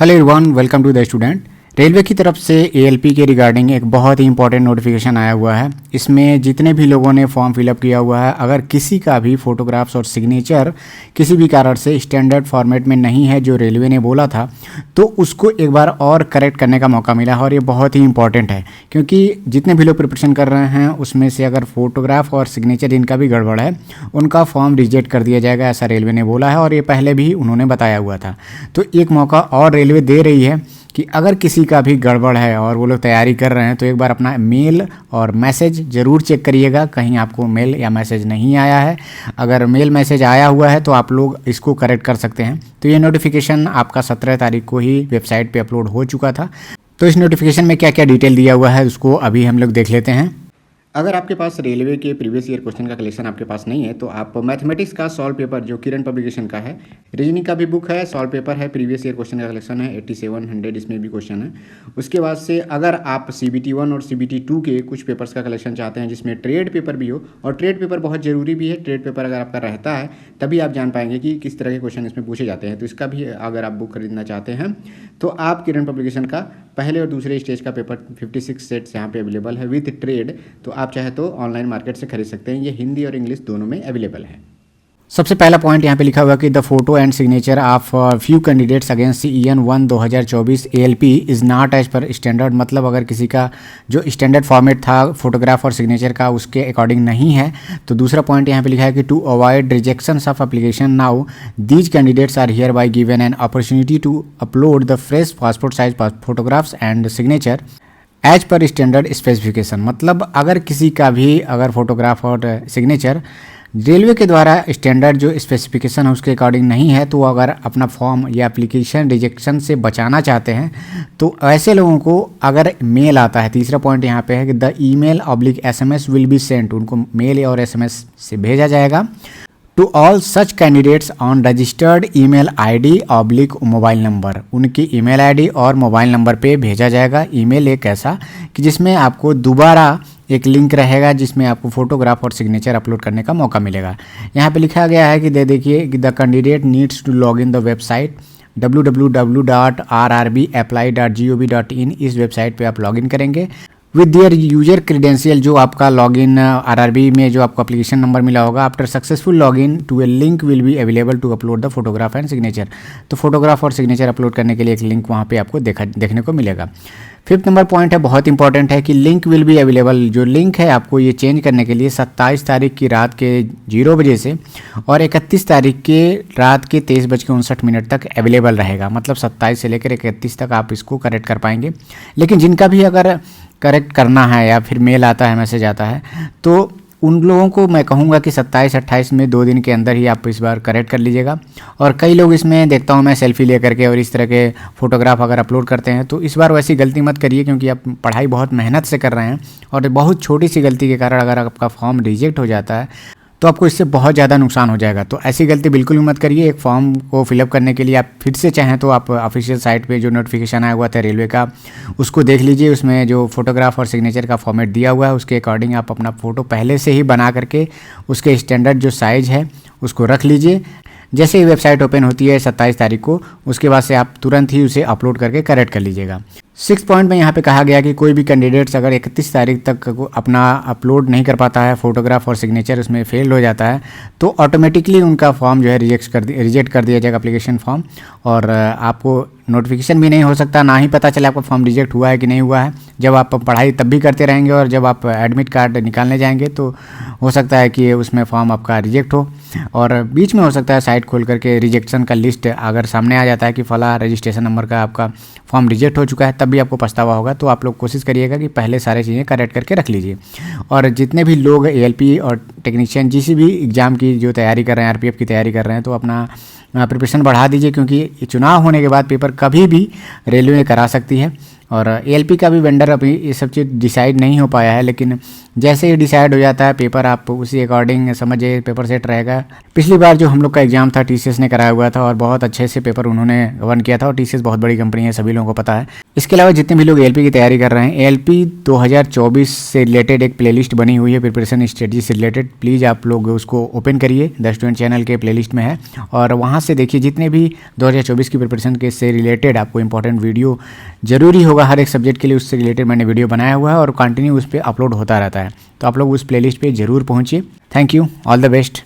Hello everyone, welcome to the student. Railway की तरफ से एएलपी के रिगार्डिंग एक बहुत ही इंपॉर्टेंट नोटिफिकेशन आया हुआ है। इसमें जितने भी लोगों ने फॉर्म फिलअप किया हुआ है, अगर किसी का भी फोटोग्राफ्स और सिग्नेचर किसी भी कारण से स्टैंडर्ड फॉर्मेट में नहीं है जो रेलवे ने बोला था, तो उसको एक बार और करेक्ट करने का मौका मिला है। और ये बहुत ही इंपॉर्टेंट है क्योंकि जितने भी लोग प्रिपरेशन कर रहे हैं उसमें से अगर फोटोग्राफ और सिग्नेचर जिनका भी गड़बड़ है उनका फॉर्म रिजेक्ट कर दिया जाएगा, ऐसा रेलवे ने बोला है। और ये पहले भी उन्होंने बताया हुआ था। तो एक मौका और रेलवे दे रही है कि अगर किसी का भी गड़बड़ है और वो लोग तैयारी कर रहे हैं तो एक बार अपना मेल और मैसेज ज़रूर चेक करिएगा, कहीं आपको मेल या मैसेज नहीं आया है। अगर मेल मैसेज आया हुआ है तो आप लोग इसको करेक्ट कर सकते हैं। तो ये नोटिफिकेशन आपका 17 तारीख को ही वेबसाइट पे अपलोड हो चुका था। तो इस नोटिफिकेशन में क्या क्या डिटेल दिया हुआ है उसको अभी हम लोग देख लेते हैं। अगर आपके पास रेलवे के प्रीवियस ईयर क्वेश्चन का कलेक्शन आपके पास नहीं है तो आप मैथमेटिक्स का सॉल्व पेपर जो किरण पब्लिकेशन का है, रीजनिंग का भी बुक है, सॉल्व पेपर है, प्रीवियस ईयर क्वेश्चन का कलेक्शन है 8700 इसमें भी क्वेश्चन है। उसके बाद से अगर आप CBT 1 और CBT 2 के कुछ पेपर्स का कलेक्शन चाहते हैं जिसमें ट्रेड पेपर भी हो, और ट्रेड पेपर बहुत ज़रूरी भी है, ट्रेड पेपर अगर आपका रहता है तभी आप जान पाएंगे कि किस तरह के क्वेश्चन इसमें पूछे जाते हैं। तो इसका भी अगर आप बुक खरीदना चाहते हैं तो आप किरण पब्लिकेशन का पहले और दूसरे स्टेज का पेपर 56 सेट्स यहाँ पे अवेलेबल है विद ट्रेड। तो आप चाहे तो ऑनलाइन मार्केट से खरीद सकते हैं। ये हिंदी और इंग्लिश दोनों में अवेलेबल है। सबसे पहला पॉइंट यहाँ पे लिखा हुआ कि the photo and signature of few candidates against EN 1 2024 ALP is not as per standard. मतलब अगर किसी का जो स्टैंडर्ड फॉर्मेट था फोटोग्राफ और सिग्नेचर का उसके अकॉर्डिंग नहीं है। तो दूसरा पॉइंट यहाँ पे लिखा है कि to avoid rejections of application now these candidates are hereby given an opportunity to upload the fresh passport size photographs and signature as per standard specification. मतलब अगर किसी का भी अगर फोटोग्राफ और सिग्नेचर रेलवे के द्वारा स्टैंडर्ड जो स्पेसिफिकेशन है उसके अकॉर्डिंग नहीं है, तो अगर अपना फॉर्म या एप्लीकेशन रिजेक्शन से बचाना चाहते हैं तो ऐसे लोगों को अगर मेल आता है, तीसरा पॉइंट यहाँ पे है कि the email /SMS will be sent, उनको मेल और SMS से भेजा जाएगा to all such candidates on registered email ID / mobile number. उनकी ईमेल ID और मोबाइल नंबर पे भेजा जाएगा। ईमेल एक ऐसा कि जिसमें आपको दोबारा एक लिंक रहेगा जिसमें आपको फोटोग्राफ और सिग्नेचर अपलोड करने का मौका मिलेगा। यहाँ पे लिखा गया है कि देखिए the candidate needs to log in the website www.rrbapply.gov.in। इस वेबसाइट पे आप लॉगिन करेंगे विद देयर यूजर क्रीडेंशियल, जो आपका लॉगिन RRB में जो आपको एप्लीकेशन नंबर मिला होगा। After successful login to a link will be available to upload the photograph and signature. तो फोटोग्राफ और सिग्नेचर अपलोड करने के लिए एक लिंक वहाँ पे आपको देखने को मिलेगा। 5th नंबर पॉइंट है, बहुत इंपॉर्टेंट है कि लिंक विल बी अवेलेबल। जो लिंक है आपको ये चेंज करने के लिए 27 तारीख की रात के 0 बजे से और 31 तारीख के रात के 23:59 तक अवेलेबल रहेगा। मतलब 27 से लेकर 31 तक आप इसको करेक्ट कर पाएंगे। लेकिन जिनका भी अगर करेक्ट करना है या फिर मेल आता है, मैसेज आता है, तो उन लोगों को मैं कहूँगा कि 27-28 में 2 दिन के अंदर ही आप इस बार करेक्ट कर लीजिएगा। और कई लोग इसमें देखता हूँ मैं सेल्फी ले करके और इस तरह के फोटोग्राफ अगर अपलोड करते हैं, तो इस बार वैसी गलती मत करिए क्योंकि आप पढ़ाई बहुत मेहनत से कर रहे हैं और बहुत छोटी सी गलती के कारण अगर आपका फॉर्म रिजेक्ट हो जाता है तो आपको इससे बहुत ज़्यादा नुकसान हो जाएगा। तो ऐसी गलती बिल्कुल भी मत करिए। एक फॉर्म को फिलअप करने के लिए आप फिर से चाहें तो आप ऑफिशियल साइट पे जो नोटिफिकेशन आया हुआ था रेलवे का उसको देख लीजिए। उसमें जो फोटोग्राफ और सिग्नेचर का फॉर्मेट दिया हुआ है उसके अकॉर्डिंग आप अपना फ़ोटो पहले से ही बना करके उसके स्टैंडर्ड जो साइज़ है उसको रख लीजिए। जैसे ही वेबसाइट ओपन होती है 27 तारीख को, उसके बाद से आप तुरंत ही उसे अपलोड करके करेक्ट कर लीजिएगा। 6th पॉइंट में यहाँ पे कहा गया कि कोई भी कैंडिडेट्स अगर 31 तारीख तक अपना अपलोड नहीं कर पाता है, फोटोग्राफ और सिग्नेचर उसमें फेल हो जाता है, तो ऑटोमेटिकली उनका फॉर्म जो है रिजेक्ट कर दिया जाएगा एप्लीकेशन फॉर्म। और आपको नोटिफिकेशन भी नहीं हो सकता, ना ही पता चले आपका फॉर्म रिजेक्ट हुआ है कि नहीं हुआ है। जब आप पढ़ाई तब भी करते रहेंगे और जब आप एडमिट कार्ड निकालने जाएंगे तो हो सकता है कि उसमें फॉर्म आपका रिजेक्ट हो। और बीच में हो सकता है साइट खोल करके रिजेक्शन का लिस्ट अगर सामने आ जाता है कि फला रजिस्ट्रेशन नंबर का आपका फॉर्म रिजेक्ट हो चुका है, तब भी आपको पछतावा होगा। तो आप लोग कोशिश करिएगा कि पहले सारी चीज़ें करेक्ट करके रख लीजिए। और जितने भी लोग ALP और टेक्नीशियन जिस भी एग्ज़ाम की जो तैयारी कर रहे हैं, RPF की तैयारी कर रहे हैं, तो अपना प्रिपरेशन बढ़ा दीजिए क्योंकि चुनाव होने के बाद पेपर कभी भी रेलवे करा सकती है। और ALP का भी वेंडर अभी ये सब चीज़ डिसाइड नहीं हो पाया है, लेकिन जैसे ही डिसाइड हो जाता है पेपर, आप उसी अकॉर्डिंग समझिए पेपर सेट रहेगा। पिछली बार जो हम लोग का एग्जाम था TCS ने कराया हुआ था और बहुत अच्छे से पेपर उन्होंने वन किया था, और TCS बहुत बड़ी कंपनी है, सभी लोगों को पता है। इसके अलावा जितने भी लोग ALP की तैयारी कर रहे हैं, ALP 2024 से रिलेटेड एक प्लेलिस्ट बनी हुई है प्रिपरेशन स्ट्रेटजी से रिलेटेड, प्लीज़ आप लोग उसको ओपन करिए, द स्टूडेंट चैनल के प्लेलिस्ट में है, और वहाँ से देखिए जितने भी 2024 की प्रिपरेशन के से रिलेटेड आपको इंपॉर्टेंट वीडियो जरूरी होगा हर एक सब्जेक्ट के लिए, उससे रिलेटेड मैंने वीडियो बनाया हुआ है और कंटिन्यू उस पर अपलोड होता रहता है। तो आप लोग उस प्लेलिस्ट पे जरूर पहुँचिए। Thank you, all the best.